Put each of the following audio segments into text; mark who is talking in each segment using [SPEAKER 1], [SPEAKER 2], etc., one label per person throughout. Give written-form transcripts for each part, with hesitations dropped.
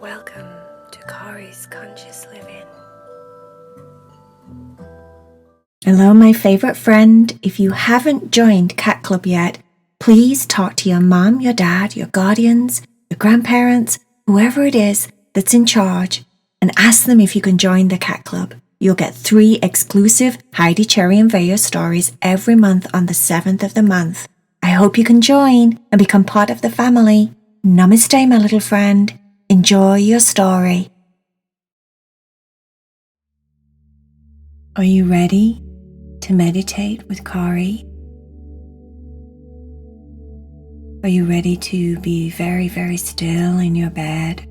[SPEAKER 1] Welcome to Kari's Conscious Living.
[SPEAKER 2] Hello, my favourite friend. If you haven't joined Cat Club yet, please talk to your mum, your dad, your guardians, your grandparents, whoever it is that's in charge, and ask them if you can join the Cat Club. You'll get 3 exclusive Heidi, Cherry and Vaya stories every month on the 7th of the month. I hope you can join and become part of the family. Namaste, my little friend. Enjoy your story. Are you ready to meditate with Kari? Are you ready to be very, very still in your bed?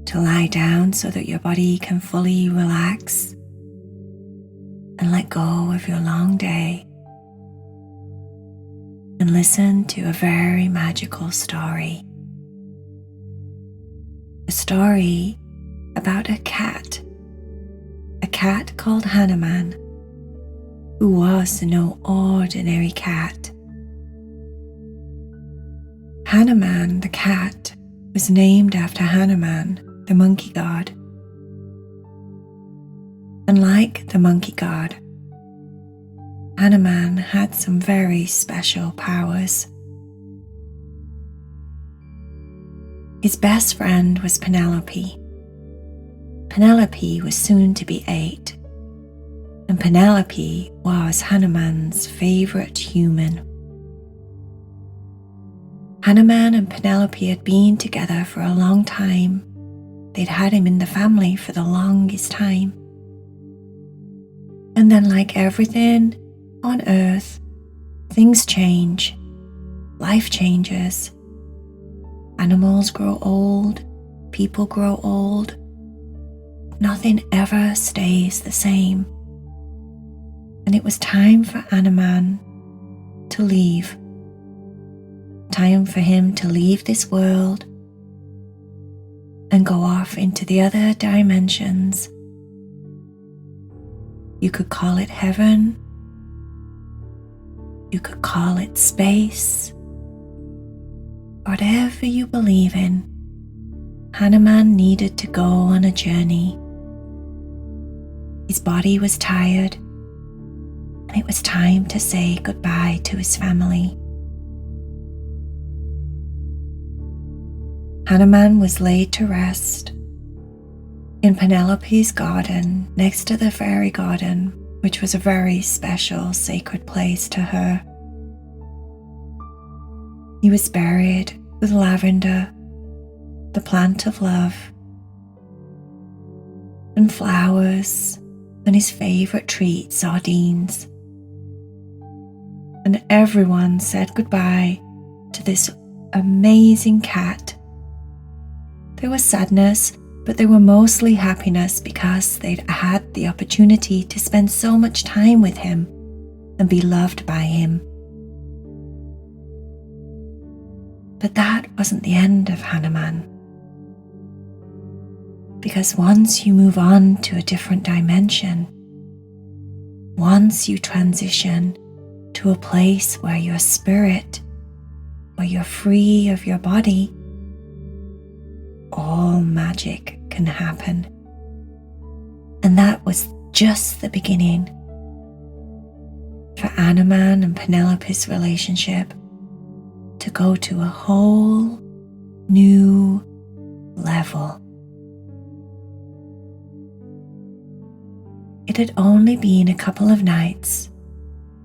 [SPEAKER 2] To lie down so that your body can fully relax and let go of your long day and listen to a very magical story. A story about a cat called Hanuman, who was no ordinary cat. Hanuman the cat was named after Hanuman, the monkey god. And like the monkey god, Hanuman had some very special powers. His best friend was Penelope. Penelope was soon to be 8, and Penelope was Hanuman's favourite human. Hanuman and Penelope had been together for a long time. They'd had him in the family for the longest time. And then, like everything on earth, things change. Life changes. Animals grow old. People grow old. Nothing ever stays the same. And it was time for Hanuman to leave. Time for him to leave this world and go off into the other dimensions. You could call it heaven. You could call it space. Whatever you believe in, Hanuman needed to go on a journey. His body was tired, and it was time to say goodbye to his family. Hanuman was laid to rest in Penelope's garden next to the fairy garden, which was a very special, sacred place to her. He was buried with lavender, the plant of love, and flowers, and his favourite treat, sardines. And everyone said goodbye to this amazing cat. There was sadness, but there were mostly happiness because they'd had the opportunity to spend so much time with him and be loved by him. But that wasn't the end of Hanuman. Because once you move on to a different dimension, once you transition to a place where your spirit, where you're free of your body, all magic can happen. And that was just the beginning for Hanuman and Penelope's relationship to go to a whole new level. It had only been a couple of nights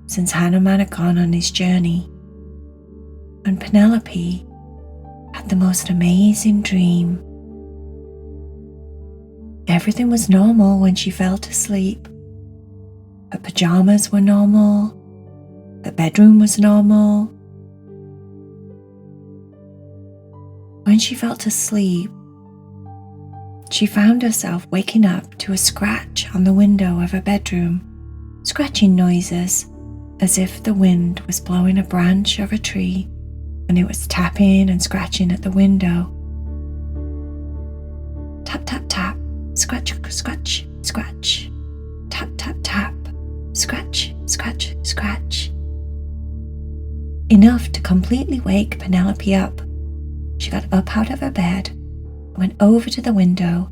[SPEAKER 2] since Hanuman had gone on his journey, and Penelope had the most amazing dream. Everything was normal when she fell to sleep. Her pajamas were normal. The bedroom was normal. When she fell to sleep, she found herself waking up to a scratch on the window of her bedroom, scratching noises as if the wind was blowing a branch of a tree and it was tapping and scratching at the window. Tap, tap, tap, scratch, scratch, scratch. Tap, tap, tap, scratch, scratch, scratch. Enough to completely wake Penelope up. She got up out of her bed, went over to the window,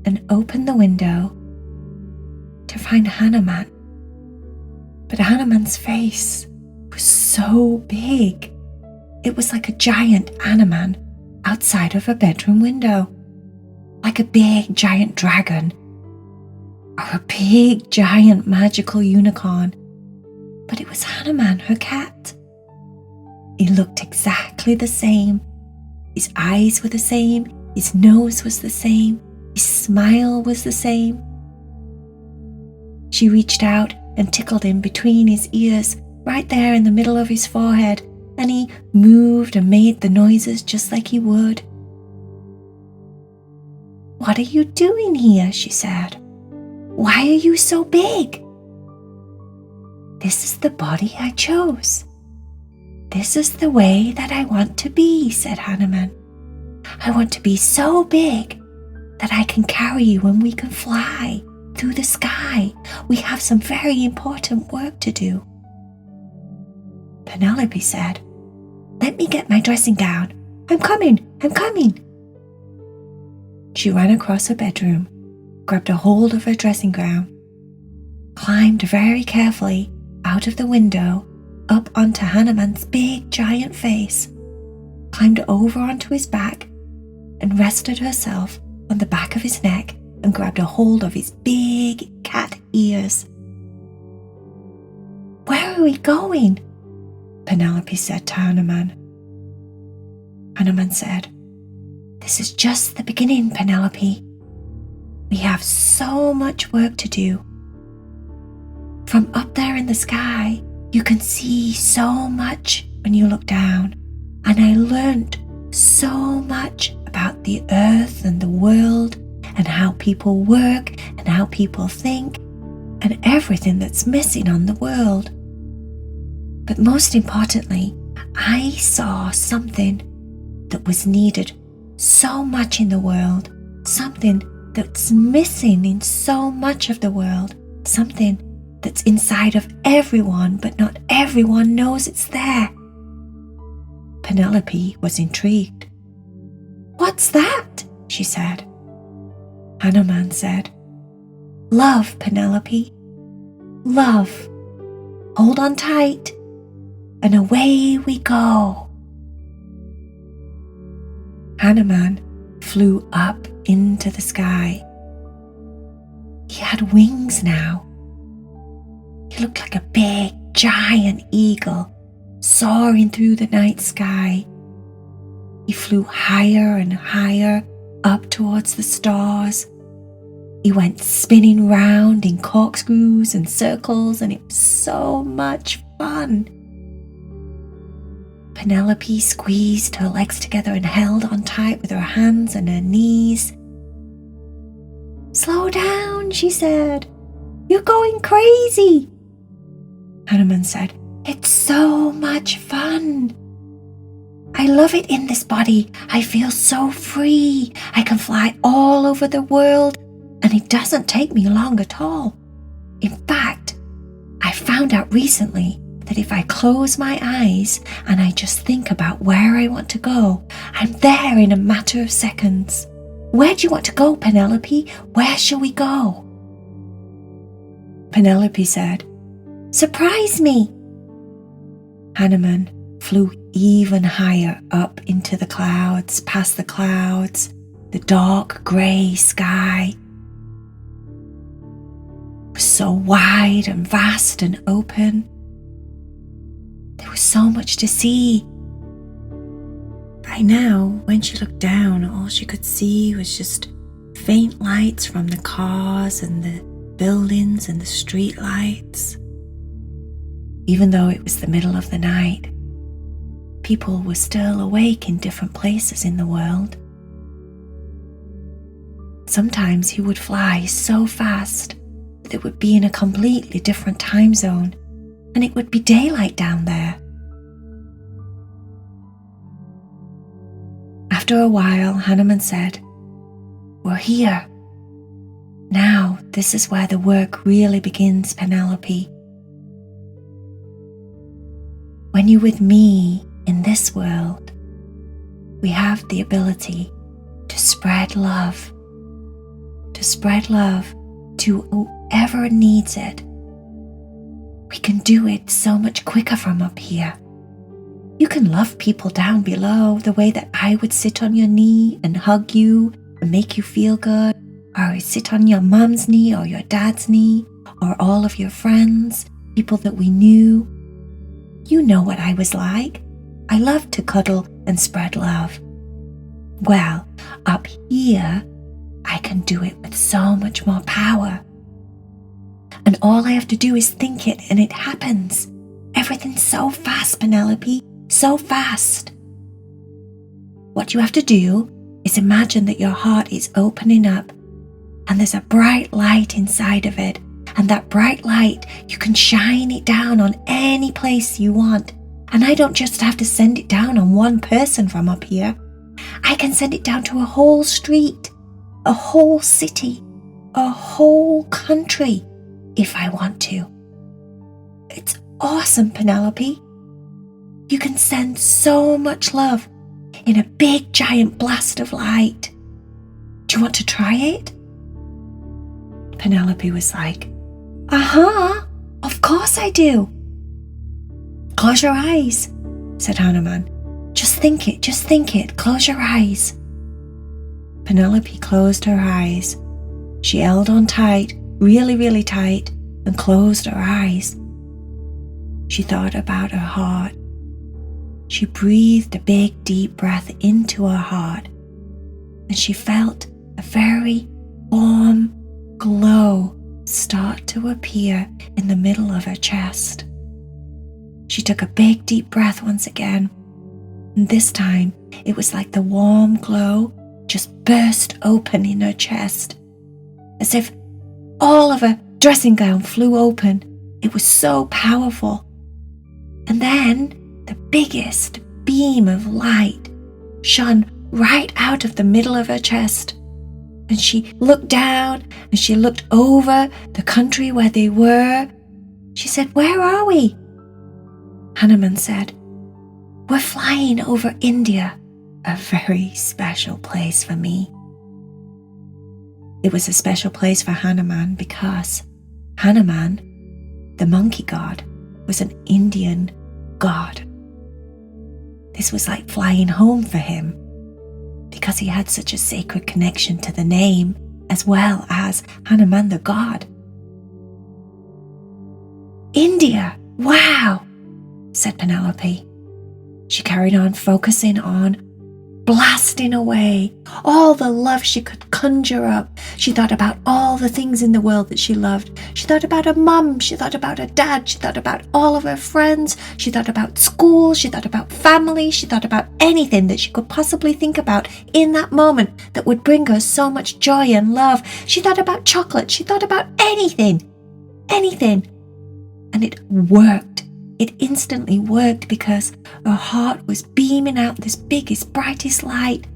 [SPEAKER 2] and opened the window to find Hanuman. But Hanuman's face was so big. It was like a giant Hanuman outside of her bedroom window, like a big giant dragon or a big giant magical unicorn. But it was Hanuman, her cat. He looked exactly the same. His eyes were the same, his nose was the same, his smile was the same. She reached out and tickled him between his ears, right there in the middle of his forehead, and he moved and made the noises just like he would. "What are you doing here?" she said. "Why are you so big?" "This is the body I chose. This is the way that I want to be," said Hanuman. "I want to be so big that I can carry you and we can fly through the sky. We have some very important work to do." Penelope said, "Let me get my dressing gown. I'm coming. She ran across her bedroom, grabbed a hold of her dressing gown, climbed very carefully out of the window up onto Hanuman's big giant face, climbed over onto his back, and rested herself on the back of his neck and grabbed a hold of his big cat ears. "Where are we going?" Penelope said to Hanuman. Hanuman said, "This is just the beginning, Penelope. We have so much work to do. From up there in the sky, you can see so much when you look down, and I learned so much about the earth and the world and how people work and how people think and everything that's missing on the world. But most importantly, I saw something that was needed so much in the world, something that's missing in so much of the world, something that's inside of everyone, but not everyone knows it's there." Penelope was intrigued. "What's that?" she said. Hanuman said, "Love, Penelope. Love. Hold on tight, and away we go." Hanuman flew up into the sky. He had wings now. He looked like a big, giant eagle soaring through the night sky. He flew higher and higher up towards the stars. He went spinning round in corkscrews and circles, and it was so much fun. Penelope squeezed her legs together and held on tight with her hands and her knees. "Slow down," she said. "You're going crazy." Hanuman said, "It's so much fun. I love it in this body. I feel so free. I can fly all over the world, and it doesn't take me long at all. In fact, I found out recently that if I close my eyes and I just think about where I want to go, I'm there in a matter of seconds. Where do you want to go, Penelope? Where shall we go?" Penelope said, "Surprise me." Hanuman flew even higher up into the clouds, past the clouds, the dark grey sky. It was so wide and vast and open. There was so much to see. By now, when she looked down, all she could see was just faint lights from the cars and the buildings and the street lights. Even though it was the middle of the night, people were still awake in different places in the world. Sometimes he would fly so fast that it would be in a completely different time zone, and it would be daylight down there. After a while, Hanuman said, "We're here. Now this is where the work really begins, Penelope. When you're with me in this world, we have the ability to spread love to whoever needs it. We can do it so much quicker from up here. You can love people down below the way that I would sit on your knee and hug you and make you feel good, or I would sit on your mom's knee or your dad's knee, or all of your friends, people that we knew. You know what I was like. I loved to cuddle and spread love. Well, up here, I can do it with so much more power. And all I have to do is think it and it happens. Everything's so fast, Penelope, so fast. What you have to do is imagine that your heart is opening up and there's a bright light inside of it. And that bright light, you can shine it down on any place you want. And I don't just have to send it down on one person from up here. I can send it down to a whole street, a whole city, a whole country, if I want to. It's awesome, Penelope. You can send so much love in a big giant blast of light. Do you want to try it? Penelope was like, of course I do. Close your eyes, said Hanuman. Just think it, close your eyes. Penelope closed her eyes. She held on tight, really, really tight, and closed her eyes. She thought about her heart. She breathed a big, deep breath into her heart, and she felt a very warm glow start to appear in the middle of her chest. She took a big, deep breath once again, and this time it was like the warm glow just burst open in her chest, as if all of her dressing gown flew open. It was so powerful. And then the biggest beam of light shone right out of the middle of her chest. And she looked down and she looked over the country where they were. She said, "Where are we?" Hanuman said, "We're flying over India, a very special place for me." It was a special place for Hanuman because Hanuman, the monkey god, was an Indian god. This was like flying home for him because he had such a sacred connection to the name as well as Hanuman the god. "India, wow," said Penelope. She carried on focusing on blasting away all the love she could conjure up. She thought about all the things in the world that she loved. She thought about her mum, she thought about her dad, she thought about all of her friends, she thought about school, she thought about family, she thought about anything that she could possibly think about in that moment that would bring her so much joy and love. She thought about chocolate, she thought about anything. And it worked. It instantly worked because her heart was beaming out this biggest, brightest light.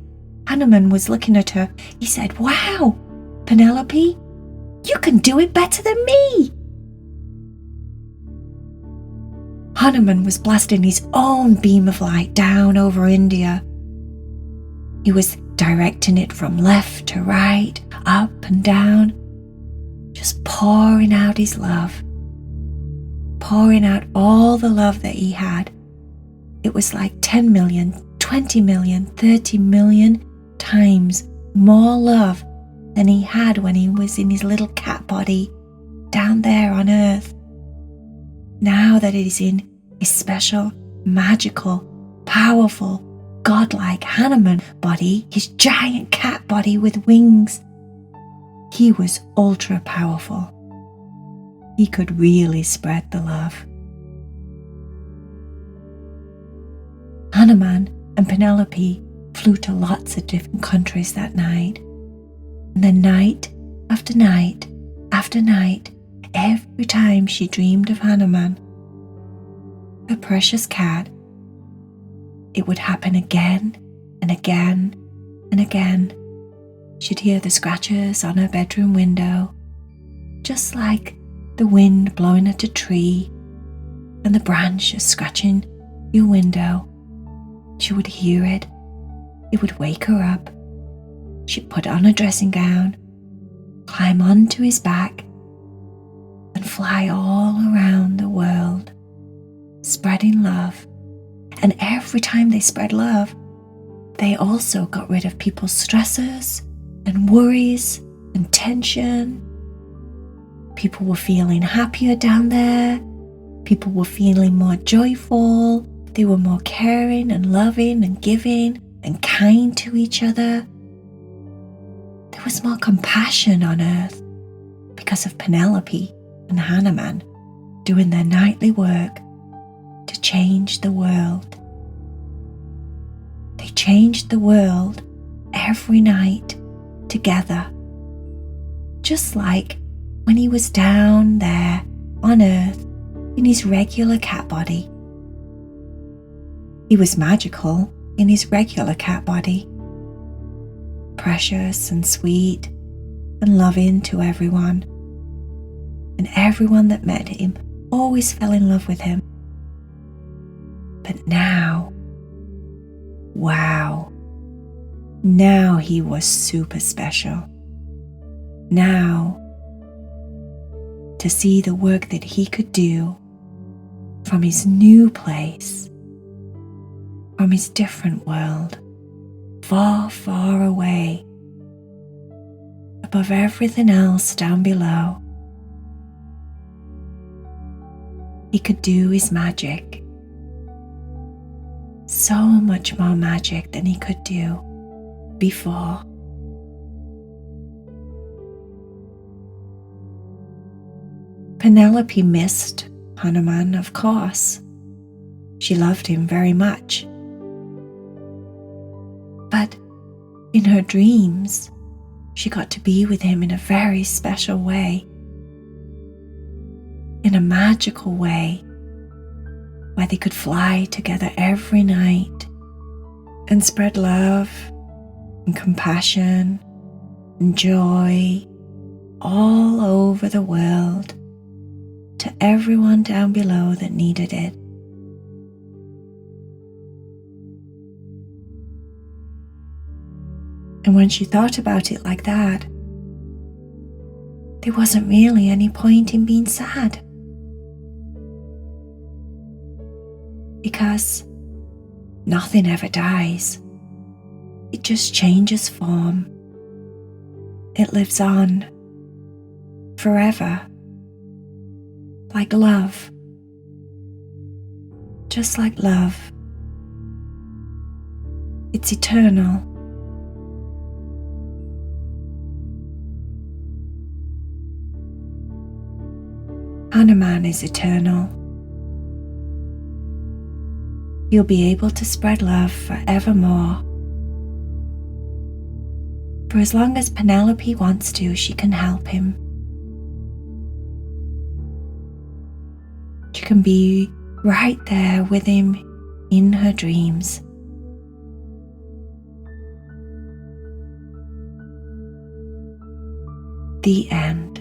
[SPEAKER 2] Hanuman was looking at her. He said, "Wow, Penelope, you can do it better than me." Hanuman was blasting his own beam of light down over India. He was directing it from left to right, up and down, just pouring out his love. Pouring out all the love that he had. It was like 10 million, 20 million, 30 million times more love than he had when he was in his little cat body down there on earth. Now that it is in his special, magical, powerful, godlike Hanuman body, his giant cat body with wings, he was ultra powerful. He could really spread the love. Hanuman and Penelope flew to lots of different countries that night. And then night after night after night, every time she dreamed of Hanuman, her precious cat, it would happen again and again and again. She'd hear the scratches on her bedroom window, just like the wind blowing at a tree and the branches scratching your window. She would hear it it would wake her up. She'd put on a dressing gown, climb onto his back, and fly all around the world, spreading love. And every time they spread love, they also got rid of people's stresses and worries and tension. People were feeling happier down there. People were feeling more joyful. They were more caring and loving and giving and kind to each other. There was more compassion on earth because of Penelope and Hanuman doing their nightly work to change the world. They changed the world every night together, just like when he was down there on earth in his regular cat body. He was magical in his regular cat body, precious and sweet and loving to everyone, and everyone that met him always fell in love with him. But now, wow, now he was super special. Now, to see the work that he could do from his new place, from his different world, far, far away, above everything else down below, he could do his magic. So much more magic than he could do before. Penelope missed Hanuman, of course. She loved him very much. But in her dreams, she got to be with him in a very special way, in a magical way, where they could fly together every night and spread love and compassion and joy all over the world to everyone down below that needed it. And when she thought about it like that, there wasn't really any point in being sad. Because nothing ever dies. It just changes form. It lives on forever. Like love. Just like love. It's eternal. Hanuman is eternal. He'll be able to spread love forevermore. For as long as Penelope wants to, she can help him. She can be right there with him in her dreams. The end.